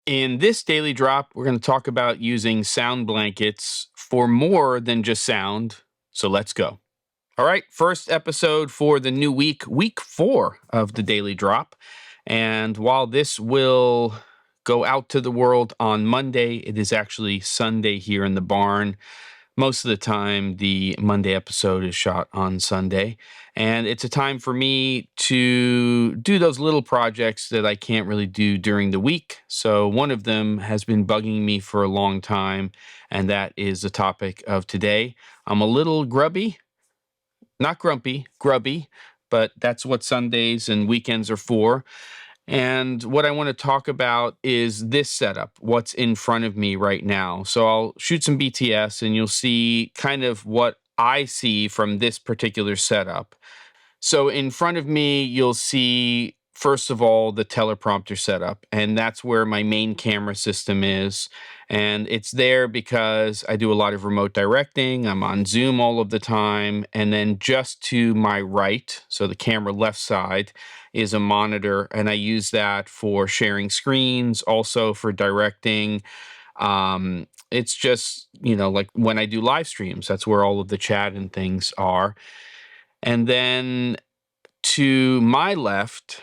In this daily drop, we're going to talk about using sound blankets for more than just sound. So let's go. All right, first episode for the new week, week 4 of the daily drop. And while this will go out to the world on Monday, it is actually Sunday here in the barn. Most of the time, the Monday episode is shot on Sunday. And it's a time for me to do those little projects that I can't really do during the week. So one of them has been bugging me for a long time, and that is the topic of today. I'm a little grubby, not grumpy, grubby, but that's what Sundays and weekends are for. And what I want to talk about is this setup, what's in front of me right now. So I'll shoot some BTS and you'll see kind of what I see from this particular setup. So in front of me, you'll see, first of all, the teleprompter setup, and that's where my main camera system is. And it's there because I do a lot of remote directing. I'm on Zoom all of the time. And then just to my right, so the camera left side, is a monitor, and I use that for sharing screens, also for directing. It's just, like when I do live streams, that's where all of the chat and things are. And then to my left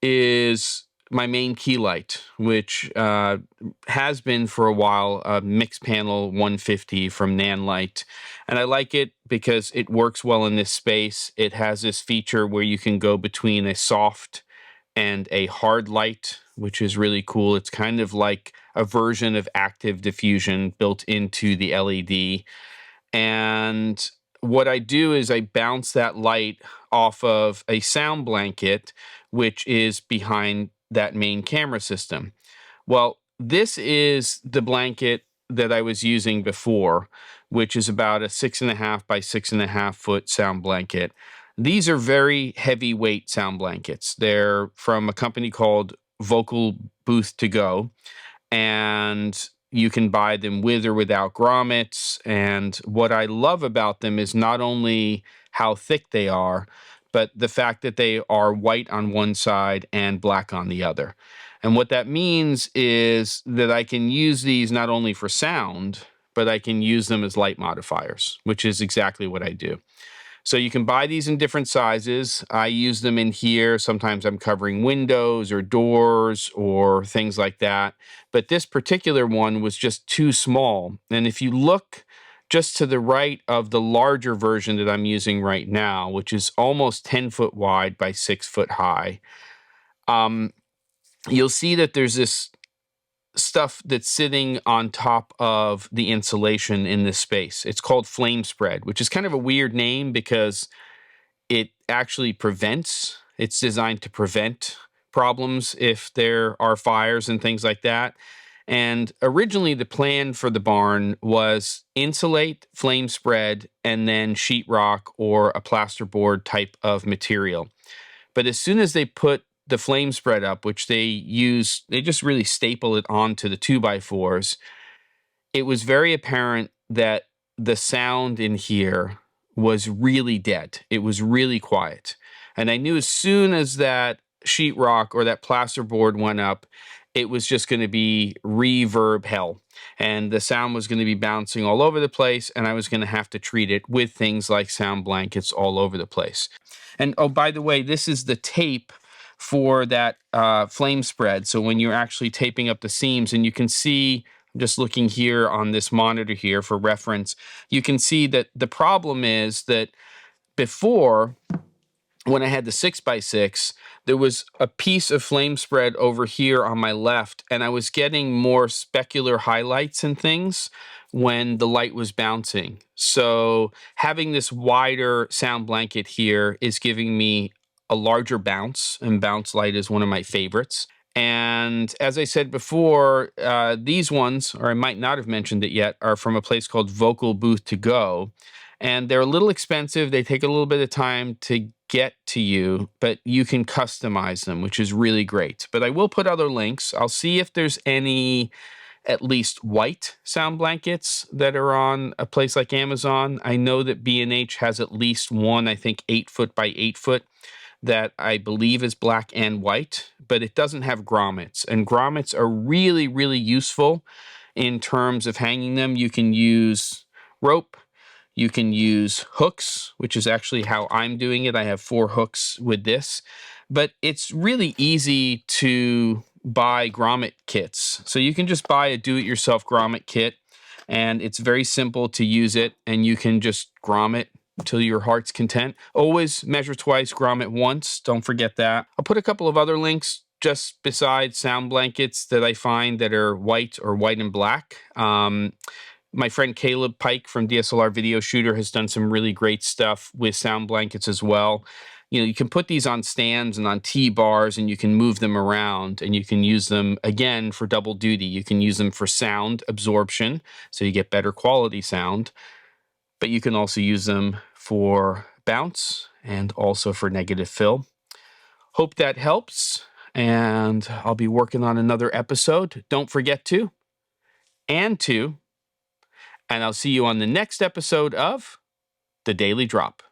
is my main key light, which has been for a while a MixPanel 150 from Nanlite. And I like it because it works well in this space. It has this feature where you can go between a soft and a hard light, which is really cool. It's kind of like a version of active diffusion built into the LED. And what I do is I bounce that light off of a sound blanket, which is behind that main camera system. Well, this is the blanket that I was using before, which is about a 6.5 by 6.5 foot sound blanket. These are very heavyweight sound blankets. They're from a company called Vocal Booth to Go, and you can buy them with or without grommets. And what I love about them is not only how thick they are, but the fact that they are white on one side and black on the other. And what that means is that I can use these not only for sound, but I can use them as light modifiers, which is exactly what I do. So you can buy these in different sizes. I use them in here. Sometimes I'm covering windows or doors or things like that. But this particular one was just too small. And if you look just to the right of the larger version that I'm using right now, which is almost 10 foot wide by 6 foot high, you'll see that there's this stuff that's sitting on top of the insulation in this space. It's called flame spread, which is kind of a weird name because it actually prevents, it's designed to prevent problems if there are fires and things like that. And originally the plan for the barn was insulate, flame spread, and then sheetrock or a plasterboard type of material. But as soon as they put the flame spread up, which they just really staple it onto the 2x4s, it was very apparent that the sound in here was really dead. It was really quiet. And I knew as soon as that sheetrock or that plasterboard went up, it was just going to be reverb hell. And the sound was going to be bouncing all over the place, and I was going to have to treat it with things like sound blankets all over the place. And oh, by the way, this is the tape for that flame spread. So when you're actually taping up the seams, and you can see, I'm just looking here on this monitor here for reference, you can see that the problem is that before, when I had the 6x6, there was a piece of flame spread over here on my left, and I was getting more specular highlights and things when the light was bouncing. So having this wider sound blanket here is giving me a larger bounce, and bounce light is one of my favorites. And as I said before, these ones, or I might not have mentioned it yet, are from a place called Vocal Booth to Go. And they're a little expensive. They take a little bit of time to get to you, but you can customize them, which is really great. But I will put other links. I'll see if there's any at least white sound blankets that are on a place like Amazon. I know that B&H has at least one, I think 8 foot by 8 foot. that I believe is black and white, but it doesn't have grommets. And grommets are really, really useful in terms of hanging them. You can use rope, you can use hooks, which is actually how I'm doing it. I have 4 hooks with this, but it's really easy to buy grommet kits. So you can just buy a do-it-yourself grommet kit, and it's very simple to use it, and you can just grommet till your heart's content. Always measure twice, grommet once. Don't forget that. I'll put a couple of other links just beside sound blankets that I find that are white or white and black. My friend Caleb Pike from DSLR Video Shooter has done some really great stuff with sound blankets as well. You know, you can put these on stands and on T-bars, and you can move them around, and you can use them, again, for double duty. You can use them for sound absorption, so you get better quality sound, but you can also use them for bounce and also for negative fill. Hope that helps, and I'll be working on another episode. Don't forget to, and I'll see you on the next episode of The Daily Drop.